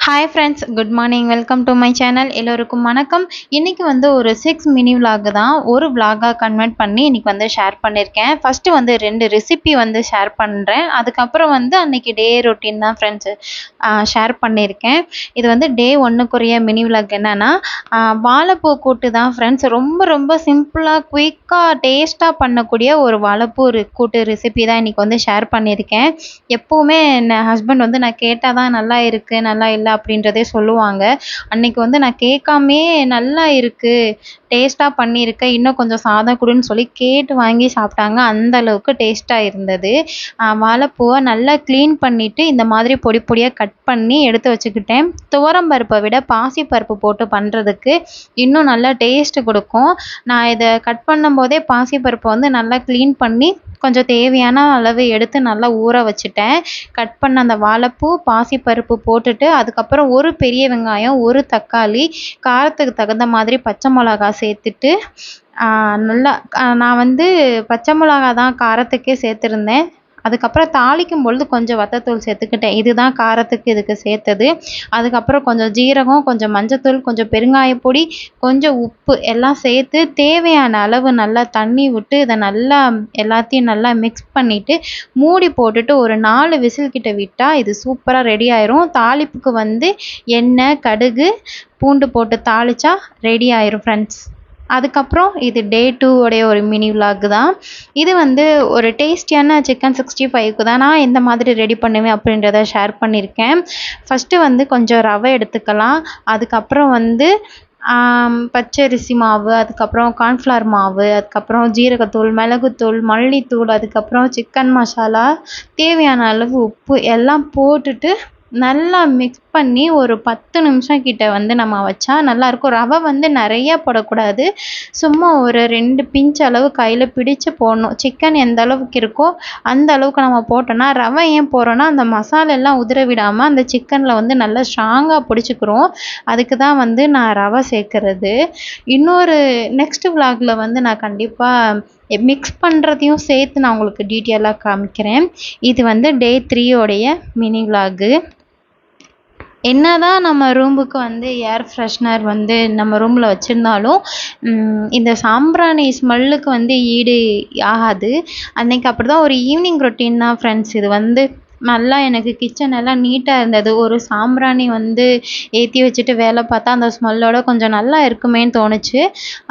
Hi friends, good morning. Welcome to my channel. எல்லோருக்கும் வணக்கம். இன்றைக்கி ஒரு 6 மினி விலாக் தான் ஒரு விலாகாக கன்வெர்ட் பண்ணி இன்றைக்கி ஷேர் பண்ணியிருக்கேன். ஃபஸ்ட்டு 2 ரெசிபி ஷேர் பண்ணுறேன். அதுக்கப்புறம் அன்றைக்கி டே ரொட்டீன் தான் ஃப்ரெண்ட்ஸு ஷேர் பண்ணியிருக்கேன். இது டே 1க்குரிய மினி விலாக் என்னென்னா வாழைப்பூ கூட்டு தான் ஃப்ரெண்ட்ஸ். ரொம்ப ரொம்ப சிம்பிளாக குயிக்காக டேஸ்ட்டாக பண்ணக்கூடிய ஒரு வாழைப்பூ கூட்டு ரெசிபி தான் இன்றைக்கி ஷேர் பண்ணியிருக்கேன். எப்போவுமே என் ஹஸ்பண்ட் நான் கேட்டால் தான் நல்லா இருக்குது, நல்லா இல்லை அப்படின்றதே சொல்லுவாங்க. அன்னைக்கு நான் கேட்காமயே நல்லா இருக்குது, டேஸ்ட்டாக பண்ணியிருக்கேன், இன்னும் கொஞ்சம் சாதம் கொடுன்னு சொல்லி கேட்டு வாங்கி சாப்பிட்டாங்க. அந்த அளவுக்கு டேஸ்ட்டாக இருந்தது. வாழைப்பூவை நல்லா க்ளீன் பண்ணிவிட்டு இந்த மாதிரி பொடி பொடியாக கட் பண்ணி எடுத்து வச்சுக்கிட்டேன். துவரம்பருப்பை விட பாசிப்பருப்பு போட்டு பண்ணுறதுக்கு இன்னும் நல்லா டேஸ்ட்டு கொடுக்கும். நான் இதை கட் பண்ணும்போதே பாசிப்பருப்பை நல்லா க்ளீன் பண்ணி கொஞ்சம் தேவையான அளவு எடுத்து நல்லா ஊற வச்சுட்டேன். கட் பண்ண அந்த வாழைப்பூ, பாசிப்பருப்பு போட்டுட்டு அதுக்கப்புறம் ஒரு பெரிய வெங்காயம், ஒரு தக்காளி, காரத்துக்கு தகுந்த மாதிரி பச்சை மிளகா சேர்த்துட்டு நல்லா நான் பச்சை மிளகா தான் காரத்துக்கே சேர்த்துருந்தேன். அதுக்கப்புறம் தாளிக்கும் பொழுது கொஞ்சம் வத்தத்தூள் சேர்த்துக்கிட்டேன். இதுதான் காரத்துக்கு இதுக்கு சேர்த்தது. அதுக்கப்புறம் கொஞ்சம் ஜீரகம், கொஞ்சம் மஞ்சத்தூள், கொஞ்சம் பெருங்காயப்பொடி, கொஞ்சம் உப்பு எல்லாம் சேர்த்து தேவையான அளவு நல்லா தண்ணி விட்டு இதை நல்லா எல்லாத்தையும் நல்லா மிக்ஸ் பண்ணிவிட்டு மூடி போட்டுட்டு ஒரு 4 விசில் கிட்ட விட்டால் இது சூப்பராக ரெடி ஆயிரும். தாளிப்புக்கு எண்ணெய், கடுகு, பூண்டு போட்டு தாளித்தா ரெடி ஆயிரும் ஃப்ரெண்ட்ஸ். அதுக்கப்புறம் இது டே 2 உடைய ஒரு மினி விலாக் தான். இது ஒரு டேஸ்டியான சிக்கன் 65க்கு தான் நான் எந்த மாதிரி ரெடி பண்ணுவேன் அப்படின்றத ஷேர் பண்ணியிருக்கேன். ஃபஸ்ட்டு கொஞ்சம் ரவை எடுத்துக்கலாம். அதுக்கப்புறம் பச்சரிசி மாவு, அதுக்கப்புறம் கார்ன்ஃப்ளவர் மாவு, அதுக்கப்புறம் ஜீரகத்தூள், மிளகுத்தூள், மல்லித்தூள், அதுக்கப்புறம் சிக்கன் மசாலா, தேவையான அளவு உப்பு எல்லாம் போட்டுட்டு நல்லா மிக்ஸ் பண்ணி ஒரு 10 நிமிஷம் கிட்ட நம்ம வச்சா நல்லாயிருக்கும். ரவை நிறைய போடக்கூடாது. சும்மா ஒரு 2 பிஞ்ச் அளவு கையில் பிடிச்சு போடணும். சிக்கன் எந்த அளவுக்கு இருக்கோ அந்த அளவுக்கு நம்ம போட்டோன்னா, ரவை ஏன் போடுறோன்னா அந்த மசாலெல்லாம் உதிர விடாமல் அந்த சிக்கனில் நல்லா ஸ்ட்ராங்காக பிடிச்சிக்கிறோம். அதுக்கு தான் நான் ரவை சேர்க்குறது. இன்னொரு நெக்ஸ்ட் விலாகில் நான் கண்டிப்பாக மிக்ஸ் பண்ணுறதையும் சேர்த்து நான் உங்களுக்கு டீட்டெயிலாக காமிக்கிறேன். இது டே 3 உடைய மினி விலாகு. என்னதான் நம்ம ரூமுக்கு ஏர் ஃப்ரெஷ்னர் நம்ம ரூமில் வச்சுருந்தாலும் இந்த சாம்பிராணி ஸ்மெல்லுக்கு ஈடு ஆகாது. அன்றைக்கி அப்படி தான் ஒரு ஈவினிங் ரொட்டீன் தான் ஃப்ரெண்ட்ஸ். இது நல்லா எனக்கு கிச்சன் எல்லாம் நீட்டாக இருந்தது. ஒரு சாம்பிராணி ஏற்றி வச்சுட்டு வேலை பார்த்தா அந்த ஸ்மெல்லோட கொஞ்சம் நல்லா இருக்குமேன்னு தோணுச்சு.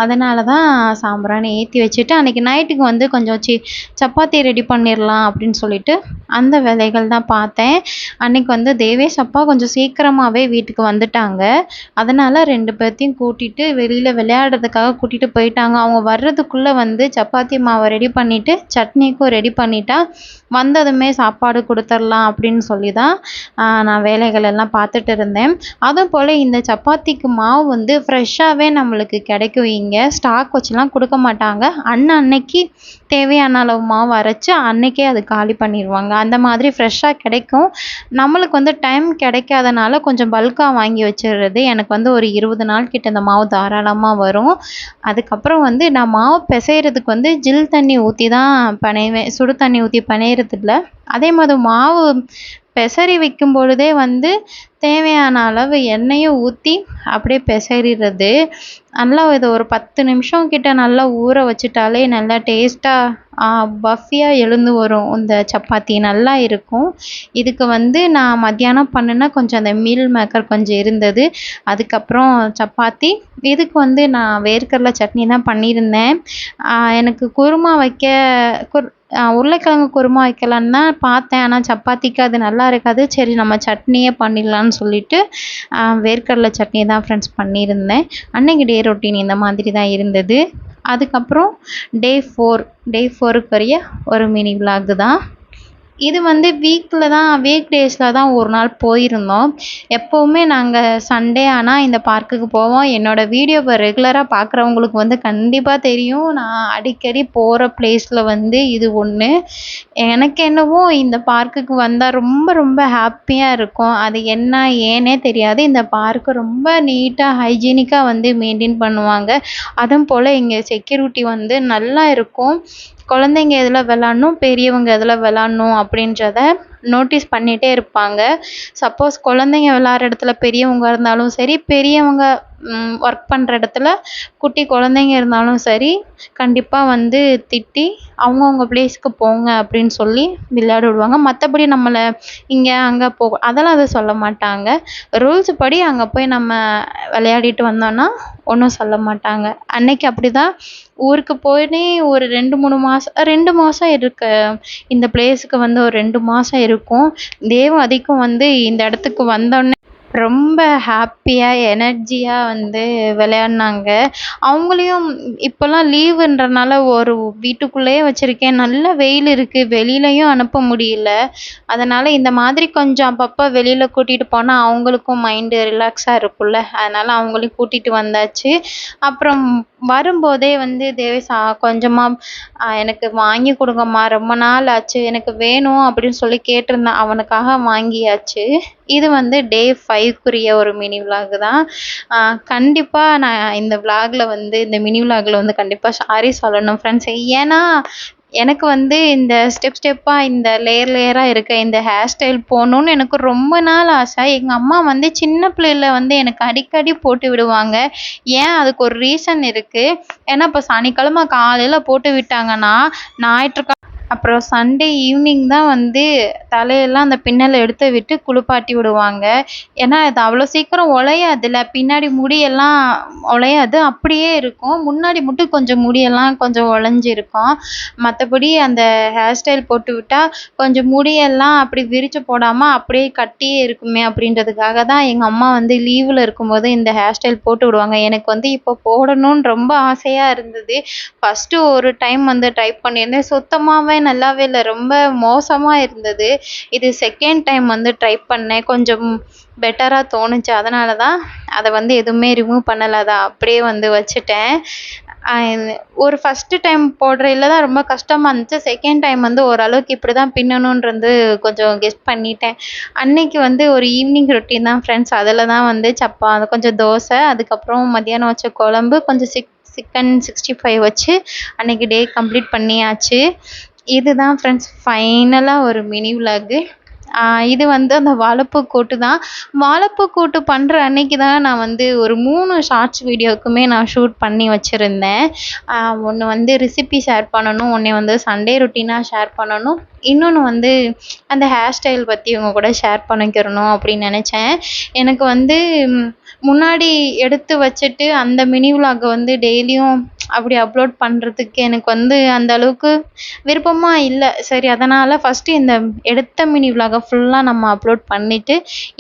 அதனால தான் சாம்பிராணி ஏற்றி வச்சுட்டு அன்றைக்கி நைட்டுக்கு கொஞ்சம் சப்பாத்தி ரெடி பண்ணிடலாம் அப்படின்னு சொல்லிட்டு அந்த வேலைகள் தான் பார்த்தேன். அன்றைக்கி தேவேஷ் அப்பா கொஞ்சம் சீக்கிரமாகவே வீட்டுக்கு வந்துட்டாங்க. அதனால் 2 பேர்த்தையும் கூட்டிகிட்டு வெளியில் விளையாடுறதுக்காக கூட்டிகிட்டு போயிட்டாங்க. அவங்க வர்றதுக்குள்ளே சப்பாத்தி மாவை ரெடி பண்ணிவிட்டு சட்னிக்கும் ரெடி பண்ணிட்டா வந்ததுமே சாப்பாடு கொடுத்துர்லாம் அப்படின்னு சொல்லி தான் நான் வேலைகள் எல்லாம் பார்த்துட்டு இருந்தேன். அதுவும் போல் இந்த சப்பாத்திக்கு மாவு ஃப்ரெஷ்ஷாகவே நம்மளுக்கு கிடைக்கும். இங்கே ஸ்டாக் வச்சுலாம் கொடுக்க மாட்டாங்க. அன்னைக்கு தேவையான அளவு மாவு அரைச்சி அன்னைக்கே அது காலி பண்ணிடுவாங்க. அந்த மாதிரி ஃப்ரெஷ்ஷாக கிடைக்கும். நம்மளுக்கு டைம் கிடைக்காதனால கொஞ்சம் பல்காக வாங்கி வச்சிடுறது. எனக்கு ஒரு 20 நாள் கிட்ட இந்த மாவு தாராளமாக வரும். அதுக்கப்புறம் நான் மாவு பிசைகிறதுக்கு ஜில் தண்ணி ஊற்றி தான் பிணைவேன். சுடு தண்ணி ஊற்றி பிணையறதில்ல. அதே மாதிரி மாவு பெசரி வைக்கும் பொழுதே தேவையான அளவு எண்ணெயும் ஊற்றி அப்படியே பெசறிடுறது. நல்லா இது ஒரு 10 நிமிஷம் கிட்ட நல்லா ஊற வச்சுட்டாலே நல்லா டேஸ்ட்டாக பஃபியாக எழுந்து வரும். இந்த சப்பாத்தி நல்லா இருக்கும். இதுக்கு நான் மத்தியானம் பண்ணுன கொஞ்சம் அந்த மீல் மேக்கர் கொஞ்சம் இருந்தது. அதுக்கப்புறம் சப்பாத்தி. இதுக்கு நான் வேர்க்கடலை சட்னி தான் பண்ணியிருந்தேன். எனக்கு குருமா உருளைக்கிழங்கு குருமா வைக்கலான்னு தான் பார்த்தேன். ஆனால் சப்பாத்திக்கு அது நல்லா இருக்காது. சரி நம்ம சட்னியே பண்ணிடலான்னு சொல்லிட்டு வேர்க்கடலை சட்னி தான் ஃப்ரெண்ட்ஸ் பண்ணியிருந்தேன். அன்றைக்கி டே ரொட்டீன் இந்த மாதிரி தான் இருந்தது. அதுக்கப்புறம் டே 4க்குரிய ஒரு மினி விலாக் தான். இது வீக் டேஸில் தான் ஒரு நாள் போயிருந்தோம். எப்போவுமே நாங்கள் சண்டே ஆனால் இந்த பார்க்குக்கு போவோம். என்னோடய வீடியோவை ரெகுலராக பார்க்குறவங்களுக்கு கண்டிப்பாக தெரியும். நான் அடிக்கடி போகிற பிளேஸில் இது ஒன்று. எனக்கு என்னவோ இந்த பார்க்குக்கு வந்தால் ரொம்ப ரொம்ப ஹாப்பியாக இருக்கும். அது என்ன ஏனே தெரியாது. இந்த பார்க்கு ரொம்ப நீட்டாக ஹைஜீனிக்காக மெயின்டைன் பண்ணுவாங்க. அதுவும் போல் இங்கே செக்யூரிட்டி நல்லா இருக்கும். குழந்தைங்க எதில் விளாட்ணும், பெரியவங்க எதில் விளாட்ணும் அப்படின்றத நோட்டீஸ் பண்ணிகிட்டே இருப்பாங்க. சப்போஸ் குழந்தைங்க விளையாடுற இடத்துல பெரியவங்க இருந்தாலும் சரி, பெரியவங்க ஒர்க் பண்ணுற இடத்துல குட்டி குழந்தைங்க இருந்தாலும் சரி, கண்டிப்பாக வந்து திட்டி அவங்கவுங்க பிளேஸ்க்கு போங்க அப்படின்னு சொல்லி விளையாட விடுவாங்க. மற்றபடி நம்மளை இங்கே அங்கே அதெல்லாம் எதுவும் சொல்ல மாட்டாங்க. ரூல்ஸ் படி அங்கே போய் நம்ம விளையாடிட்டு வந்தோன்னா ஒன்றும் சொல்ல மாட்டாங்க. அன்னைக்கு அப்படிதான் ஊருக்கு போய் ஒரு 2 மாதம் இருக்கு. இந்த பிளேஸுக்கு வந்து ஒரு 2 மாதம் இருக்கும். தேவும் அதிக்கும் வந்து இந்த இடத்துக்கு வந்தோடனே ரொம்ப ஹாப்பியாக எனர்ஜியாக வந்து விளையாடினாங்க. அவங்களையும் இப்போல்லாம் லீவுன்றனால ஒரு வீட்டுக்குள்ளேயே வச்சுருக்கேன். நல்ல வெயில் இருக்குது, வெளியிலையும் அனுப்ப முடியல. அதனால் இந்த மாதிரி கொஞ்சம் அப்பப்போ வெளியில் கூட்டிகிட்டு போனால் அவங்களுக்கும் மைண்டு ரிலாக்ஸாக இருக்கும்ல, அதனால் அவங்களையும் கூட்டிகிட்டு வந்தாச்சு. அப்புறம் வரும்போதே வந்து தேவேஷ் கொஞ்சமாக எனக்கு வாங்கி கொடுங்கம்மா, ரொம்ப நாள் ஆச்சு, எனக்கு வேணும் அப்படின்னு சொல்லி கேட்டிருந்தான். அவனுக்காக வாங்கியாச்சு. இது வந்து டே 5க்குரிய ஒரு மினி விலாக் தான். கண்டிப்பாக நான் இந்த விலாகில் வந்து இந்த மினி விலாகில் வந்து கண்டிப்பாக சாரி சொல்லணும் ஃப்ரெண்ட்ஸ். ஏன்னா எனக்கு வந்து இந்த ஸ்டெப்பாக இந்த லேயராக இருக்க இந்த ஹேர் ஸ்டைல் போகணுன்னு எனக்கு ரொம்ப நாள் ஆசை. எங்கள் அம்மா வந்து சின்ன பிள்ளையில வந்து எனக்கு அடிக்கடி போட்டு விடுவாங்க. ஏன் அதுக்கு ஒரு ரீசன் இருக்குது. ஏன்னா இப்போ சனிக்கிழமை காலையில் போட்டு விட்டாங்கன்னா ஞாயிற்றுக்கிழமை அப்புறம் சண்டே ஈவினிங் தான் வந்து தலையெல்லாம் அந்த பின்னலை எடுத்து விட்டு குளிப்பாட்டி விடுவாங்க. ஏன்னா அது அவ்வளோ சீக்கிரம் உழையாதுல்ல, பின்னாடி முடியெல்லாம் உழையாது, அப்படியே இருக்கும். முன்னாடி மட்டும் கொஞ்சம் முடியெல்லாம் கொஞ்சம் உழைஞ்சிருக்கும். மற்றபடி அந்த ஹேர் ஸ்டைல் போட்டு விட்டால் கொஞ்சம் முடியெல்லாம் அப்படி விரித்து போடாமல் அப்படியே கட்டியே இருக்குமே அப்படின்றதுக்காக தான் எங்கள் அம்மா வந்து லீவில் இருக்கும்போது இந்த ஹேர் ஸ்டைல் போட்டு விடுவாங்க. எனக்கு வந்து இப்போ போடணும்னு ரொம்ப ஆசையாக இருந்தது. ஃபஸ்ட்டு ஒரு டைம் வந்து ட்ரை பண்ணியிருந்தேன். சுத்தமாகவே நல்லாவே இல்லை, ரொம்ப மோசமாக இருந்தது. இது செகண்ட் டைம் வந்து ட்ரை பண்ணேன். கொஞ்சம் பெட்டராக தோணுச்சு. அதனால தான் அதை வந்து எதுவுமே ரிமூவ் பண்ணலை, அதை அப்படியே வந்து வச்சுட்டேன். ஒரு ஃபஸ்ட்டு டைம் போடுறதில் தான் ரொம்ப கஷ்டமாக இருந்துச்சு. செகண்ட் டைம் வந்து ஓரளவுக்கு இப்படி தான் பின்னணுன்றது கொஞ்சம் கெஸ் பண்ணிட்டேன். அன்னைக்கு வந்து ஒரு ஈவினிங் ரொட்டீன் தான் ஃப்ரெண்ட்ஸ். அதில் தான் வந்து கொஞ்சம் தோசை, அதுக்கப்புறம் மத்தியானம் வச்ச குழம்பு, கொஞ்சம் சிக்கன் 65 வச்சு அன்னைக்கு டே கம்ப்ளீட் பண்ணியாச்சு. இதுதான் ஃப்ரெண்ட்ஸ் ஃபைனலாக ஒரு மினி விலாகு. இது வந்து அந்த வாழைப்பூ கூட்டு தான். வாழைப்பூ கூட்டு பண்ணுற அன்னைக்கு தான் நான் வந்து ஒரு 3 ஷார்ட்ஸ் வீடியோவுக்குமே நான் ஷூட் பண்ணி வச்சுருந்தேன். ஒன்று வந்து ரெசிபி ஷேர் பண்ணணும், ஒன்று வந்து சண்டே ரொட்டீனாக ஷேர் பண்ணணும், இன்னொன்று வந்து அந்த ஹேர் ஸ்டைல் பற்றி உங்க கூட ஷேர் பண்ணிக்கிறணும் அப்படின்னு நினச்சேன். எனக்கு வந்து முன்னாடி எடுத்து வச்சுட்டு அந்த மினி விலாகை வந்து டெய்லியும் அப்படி அப்லோட் பண்ணுறதுக்கு எனக்கு வந்து அந்த அளவுக்கு விருப்பமாக இல்லை. சரி, அதனால் ஃபஸ்ட்டு இந்த எடுத்த மினி விலாகை ஃபுல்லாக நம்ம அப்லோட் பண்ணிவிட்டு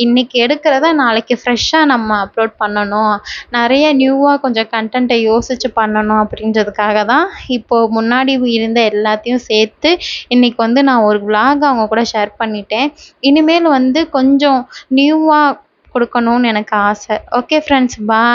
இன்றைக்கி எடுக்கிறத நாளைக்கு ஃப்ரெஷ்ஷாக நம்ம அப்லோட் பண்ணணும், நிறைய நியூவாக கொஞ்சம் கண்டென்ட்டை யோசித்து பண்ணணும் அப்படின்றதுக்காக தான் இப்போது முன்னாடி இருந்த எல்லாத்தையும் சேர்த்து இன்றைக்கி வந்து நான் ஒரு விலாக் அவங்க கூட ஷேர் பண்ணிட்டேன். இனிமேல் வந்து கொஞ்சம் நியூவாக கொடுக்கணும்னு எனக்கு ஆசை. ஓகே ஃப்ரெண்ட்ஸ், பாய்.